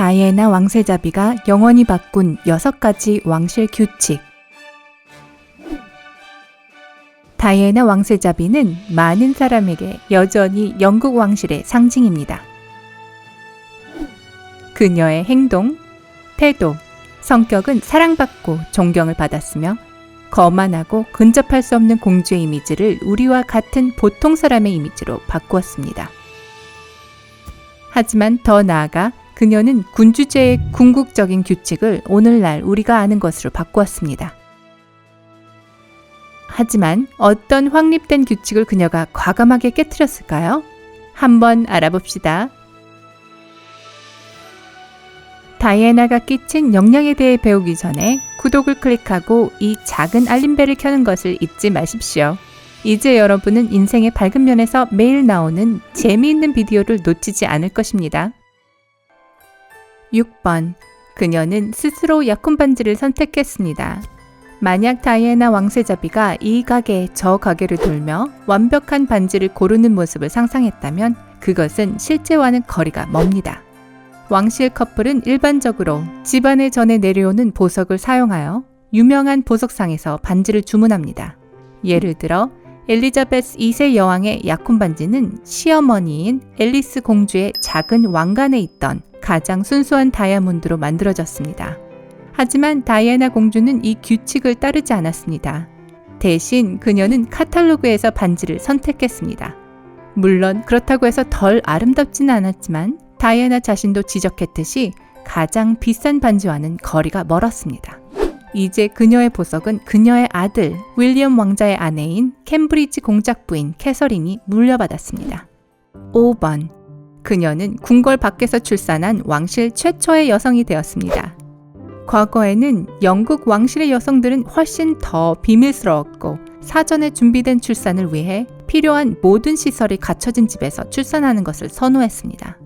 다이애나 왕세자비가 영원히 바꾼 6가지 왕실 규칙. 다이애나 왕세자비는 많은 사람에게 여전히 영국 왕실의 상징입니다. 그녀의 행동, 태도, 성격은 사랑받고 존경을 받았으며 거만하고 근접할 수 없는 공주의 이미지를 우리와 같은 보통 사람의 이미지로 바꾸었습니다. 하지만 더 나아가 그녀는 군주제의 궁극적인 규칙을 오늘날 우리가 아는 것으로 바꾸었습니다. 하지만 어떤 확립된 규칙을 그녀가 과감하게 깨트렸을까요? 한번 알아봅시다. 다이애나가 끼친 영향에 대해 배우기 전에 구독을 클릭하고 이 작은 알림벨을 켜는 것을 잊지 마십시오. 이제 여러분은 인생의 밝은 면에서 매일 나오는 재미있는 비디오를 놓치지 않을 것입니다. 6번. 그녀는 스스로 약혼 반지를 선택했습니다. 만약 다이애나 왕세자비가 이 가게 저 가게를 돌며 완벽한 반지를 고르는 모습을 상상했다면 그것은 실제와는 거리가 멉니다. 왕실 커플은 일반적으로 집안에 전해 내려오는 보석을 사용하여 유명한 보석상에서 반지를 주문합니다. 예를 들어 엘리자베스 2세 여왕의 약혼 반지는 시어머니인 앨리스 공주의 작은 왕관에 있던 가장 순수한 다이아몬드로 만들어졌습니다. 하지만 다이애나 공주는 이 규칙을 따르지 않았습니다. 대신 그녀는 카탈로그에서 반지를 선택했습니다. 물론 그렇다고 해서 덜 아름답지는 않았지만 다이애나 자신도 지적했듯이 가장 비싼 반지와는 거리가 멀었습니다. 이제 그녀의 보석은 그녀의 아들 윌리엄 왕자의 아내인 캠브리지 공작 부인 캐서린이 물려받았습니다. 5번. 그녀는 궁궐 밖에서 출산한 왕실 최초의 여성이 되었습니다. 과거에는 영국 왕실의 여성들은 훨씬 더 비밀스러웠고 사전에 준비된 출산을 위해 필요한 모든 시설이 갖춰진 집에서 출산하는 것을 선호했습니다.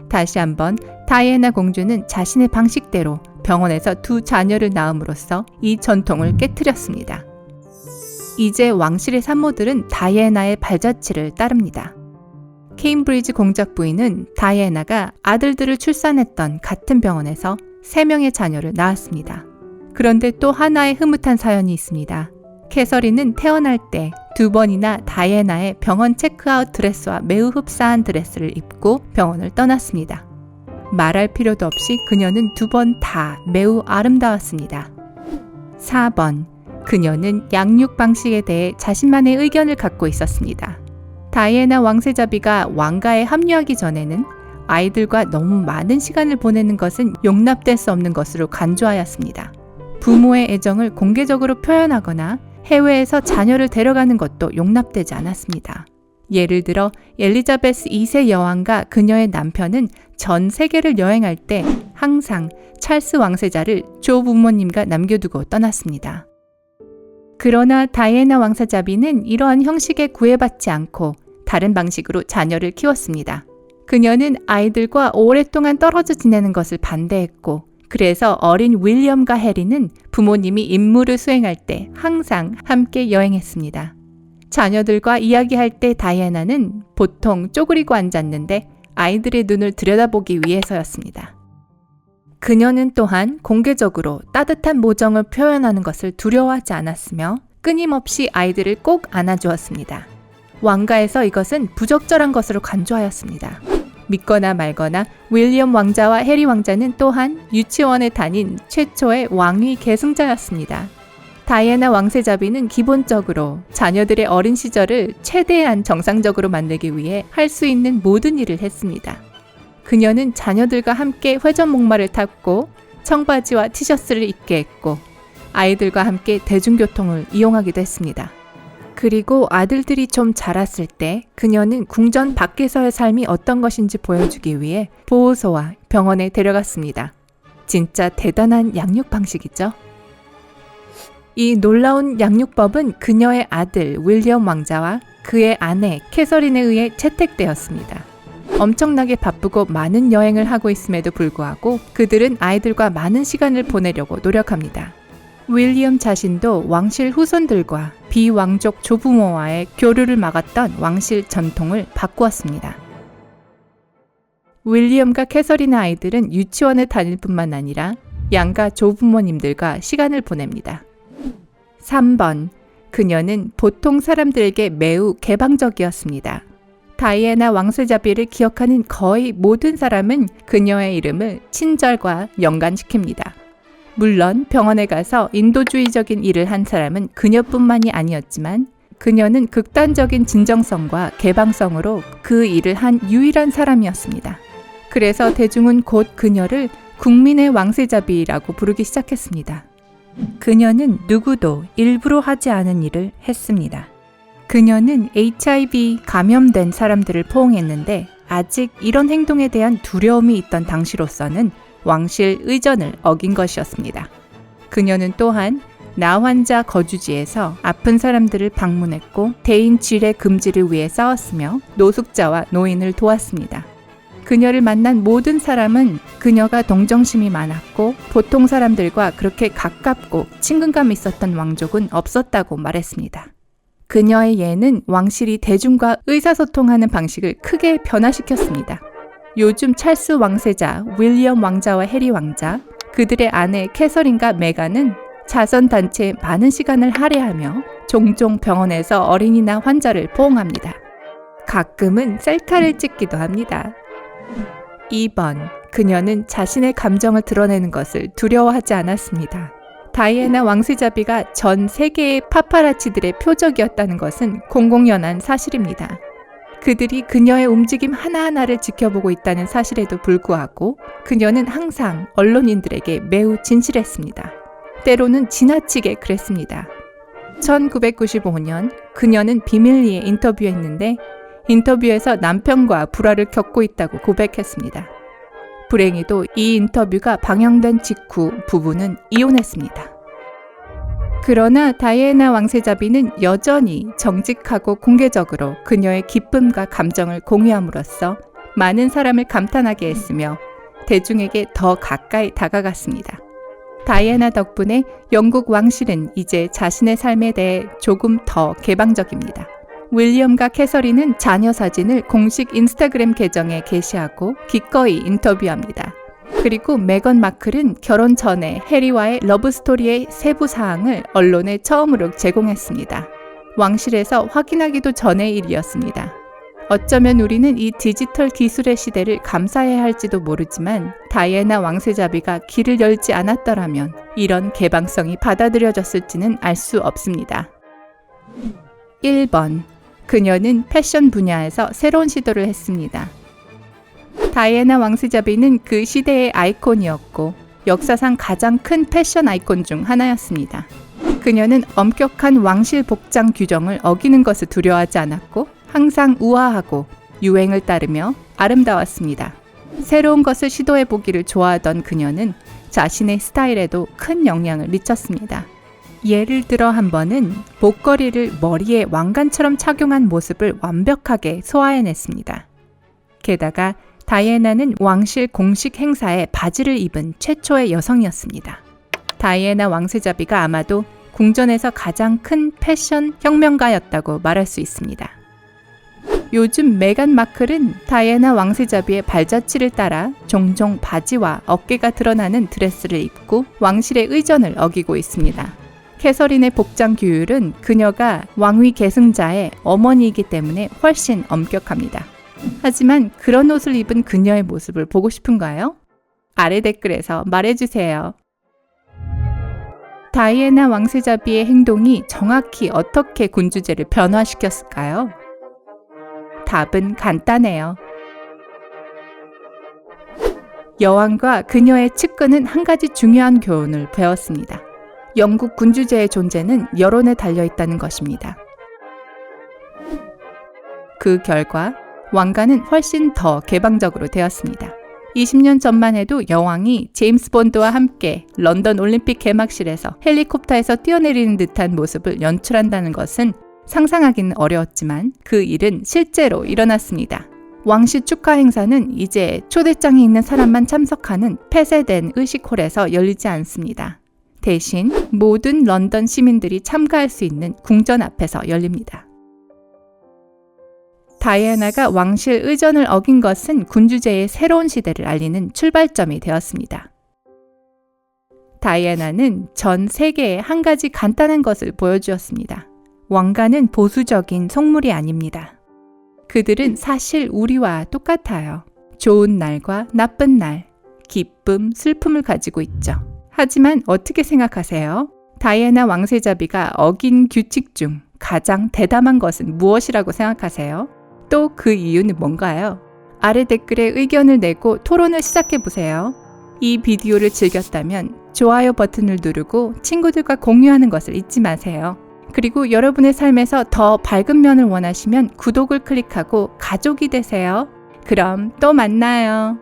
다시 한번 다이애나 공주는 자신의 방식대로 병원에서 2 자녀를 낳음으로써 이 전통을 깨트렸습니다. 이제 왕실의 산모들은 다이애나의 발자취를 따릅니다. 케임브리지 공작 부인은 다이애나가 아들들을 출산했던 같은 병원에서 3명의 자녀를 낳았습니다. 그런데 또 하나의 흐뭇한 사연이 있습니다. 캐서린은 태어날 때 2번이나 다이애나의 병원 체크아웃 드레스와 매우 흡사한 드레스를 입고 병원을 떠났습니다. 말할 필요도 없이 그녀는 2번 다 매우 아름다웠습니다. 4번. 그녀는 양육 방식에 대해 자신만의 의견을 갖고 있었습니다. 다이애나 왕세자비가 왕가에 합류하기 전에는 아이들과 너무 많은 시간을 보내는 것은 용납될 수 없는 것으로 간주하였습니다. 부모의 애정을 공개적으로 표현하거나 해외에서 자녀를 데려가는 것도 용납되지 않았습니다. 예를 들어 엘리자베스 2세 여왕과 그녀의 남편은 전 세계를 여행할 때 항상 찰스 왕세자를 조부모님과 남겨두고 떠났습니다. 그러나 다이애나 왕세자비는 이러한 형식에 구애받지 않고 다른 방식으로 자녀를 키웠습니다. 그녀는 아이들과 오랫동안 떨어져 지내는 것을 반대했고 그래서 어린 윌리엄과 해리는 부모님이 임무를 수행할 때 항상 함께 여행했습니다. 자녀들과 이야기할 때 다이애나는 보통 쪼그리고 앉았는데 아이들의 눈을 들여다보기 위해서였습니다. 그녀는 또한 공개적으로 따뜻한 모정을 표현하는 것을 두려워하지 않았으며 끊임없이 아이들을 꼭 안아주었습니다. 왕가에서 이것은 부적절한 것으로 간주하였습니다. 믿거나 말거나 윌리엄 왕자와 해리 왕자는 또한 유치원에 다닌 최초의 왕위 계승자였습니다. 다이애나 왕세자비는 기본적으로 자녀들의 어린 시절을 최대한 정상적으로 만들기 위해 할 수 있는 모든 일을 했습니다. 그녀는 자녀들과 함께 회전 목마를 탔고 청바지와 티셔츠를 입게 했고 아이들과 함께 대중교통을 이용하기도 했습니다. 그리고 아들들이 좀 자랐을 때 그녀는 궁전 밖에서의 삶이 어떤 것인지 보여주기 위해 보호소와 병원에 데려갔습니다. 진짜 대단한 양육 방식이죠. 이 놀라운 양육법은 그녀의 아들 윌리엄 왕자와 그의 아내 캐서린에 의해 채택되었습니다. 엄청나게 바쁘고 많은 여행을 하고 있음에도 불구하고 그들은 아이들과 많은 시간을 보내려고 노력합니다. 윌리엄 자신도 왕실 후손들과 비왕족 조부모와의 교류를 막았던 왕실 전통을 바꾸었습니다. 윌리엄과 캐서린의 아이들은 유치원에 다닐 뿐만 아니라 양가 조부모님들과 시간을 보냅니다. 3번. 그녀는 보통 사람들에게 매우 개방적이었습니다. 다이애나 왕세자비를 기억하는 거의 모든 사람은 그녀의 이름을 친절과 연관시킵니다. 물론 병원에 가서 인도주의적인 일을 한 사람은 그녀뿐만이 아니었지만 그녀는 극단적인 진정성과 개방성으로 그 일을 한 유일한 사람이었습니다. 그래서 대중은 곧 그녀를 국민의 왕세자비라고 부르기 시작했습니다. 그녀는 누구도 일부러 하지 않은 일을 했습니다. 그녀는 HIV 감염된 사람들을 포옹했는데 아직 이런 행동에 대한 두려움이 있던 당시로서는 왕실 의전을 어긴 것이었습니다. 그녀는 또한 나환자 거주지에서 아픈 사람들을 방문했고 대인 지뢰 금지를 위해 싸웠으며 노숙자와 노인을 도왔습니다. 그녀를 만난 모든 사람은 그녀가 동정심이 많았고 보통 사람들과 그렇게 가깝고 친근감 있었던 왕족은 없었다고 말했습니다. 그녀의 예는 왕실이 대중과 의사소통하는 방식을 크게 변화시켰습니다. 요즘 찰스 왕세자, 윌리엄 왕자와 해리 왕자, 그들의 아내 캐서린과 메간은 자선단체에 많은 시간을 할애하며 종종 병원에서 어린이나 환자를 포옹합니다. 가끔은 셀카를 찍기도 합니다. 2번. 그녀는 자신의 감정을 드러내는 것을 두려워하지 않았습니다. 다이애나 왕세자비가 전 세계의 파파라치들의 표적이었다는 것은 공공연한 사실입니다. 그들이 그녀의 움직임 하나하나를 지켜보고 있다는 사실에도 불구하고 그녀는 항상 언론인들에게 매우 진실했습니다. 때로는 지나치게 그랬습니다. 1995년 그녀는 비밀리에 인터뷰했는데 인터뷰에서 남편과 불화를 겪고 있다고 고백했습니다. 불행히도 이 인터뷰가 방영된 직후 부부는 이혼했습니다. 그러나 다이애나 왕세자비는 여전히 정직하고 공개적으로 그녀의 기쁨과 감정을 공유함으로써 많은 사람을 감탄하게 했으며 대중에게 더 가까이 다가갔습니다. 다이애나 덕분에 영국 왕실은 이제 자신의 삶에 대해 조금 더 개방적입니다. 윌리엄과 캐서린은 자녀 사진을 공식 인스타그램 계정에 게시하고 기꺼이 인터뷰합니다. 그리고 메건 마클은 결혼 전에 해리와의 러브스토리의 세부 사항을 언론에 처음으로 제공했습니다. 왕실에서 확인하기도 전의 일이었습니다. 어쩌면 우리는 이 디지털 기술의 시대를 감사해야 할지도 모르지만 다이애나 왕세자비가 길을 열지 않았더라면 이런 개방성이 받아들여졌을지는 알 수 없습니다. 1번. 그녀는 패션 분야에서 새로운 시도를 했습니다. 다이애나 왕세자비는 그 시대의 아이콘이었고 역사상 가장 큰 패션 아이콘 중 하나였습니다. 그녀는 엄격한 왕실 복장 규정을 어기는 것을 두려워하지 않았고 항상 우아하고 유행을 따르며 아름다웠습니다. 새로운 것을 시도해보기를 좋아하던 그녀는 자신의 스타일에도 큰 영향을 미쳤습니다. 예를 들어 한 번은 목걸이를 머리에 왕관처럼 착용한 모습을 완벽하게 소화해냈습니다. 게다가 다이애나는 왕실 공식 행사에 바지를 입은 최초의 여성이었습니다. 다이애나 왕세자비가 아마도 궁전에서 가장 큰 패션 혁명가였다고 말할 수 있습니다. 요즘 메간 마클은 다이애나 왕세자비의 발자취를 따라 종종 바지와 어깨가 드러나는 드레스를 입고 왕실의 의전을 어기고 있습니다. 캐서린의 복장 규율은 그녀가 왕위 계승자의 어머니이기 때문에 훨씬 엄격합니다. 하지만 그런 옷을 입은 그녀의 모습을 보고 싶은가요? 아래 댓글에서 말해주세요. 다이애나 왕세자비의 행동이 정확히 어떻게 군주제를 변화시켰을까요? 답은 간단해요. 여왕과 그녀의 측근은 한 가지 중요한 교훈을 배웠습니다. 영국 군주제의 존재는 여론에 달려있다는 것입니다. 그 결과 왕가는 훨씬 더 개방적으로 되었습니다. 20년 전만 해도 여왕이 제임스 본드와 함께 런던 올림픽 개막실에서 헬리콥터에서 뛰어내리는 듯한 모습을 연출한다는 것은 상상하기는 어려웠지만 그 일은 실제로 일어났습니다. 왕실 축하 행사는 이제 초대장이 있는 사람만 참석하는 폐쇄된 의식홀에서 열리지 않습니다. 대신 모든 런던 시민들이 참가할 수 있는 궁전 앞에서 열립니다. 다이애나가 왕실 의전을 어긴 것은 군주제의 새로운 시대를 알리는 출발점이 되었습니다. 다이애나는 전 세계에 한 가지 간단한 것을 보여주었습니다. 왕가는 보수적인 속물이 아닙니다. 그들은 사실 우리와 똑같아요. 좋은 날과 나쁜 날, 기쁨, 슬픔을 가지고 있죠. 하지만 어떻게 생각하세요? 다이애나 왕세자비가 어긴 규칙 중 가장 대담한 것은 무엇이라고 생각하세요? 또 그 이유는 뭔가요? 아래 댓글에 의견을 내고 토론을 시작해보세요. 이 비디오를 즐겼다면 좋아요 버튼을 누르고 친구들과 공유하는 것을 잊지 마세요. 그리고 여러분의 삶에서 더 밝은 면을 원하시면 구독을 클릭하고 가족이 되세요. 그럼 또 만나요.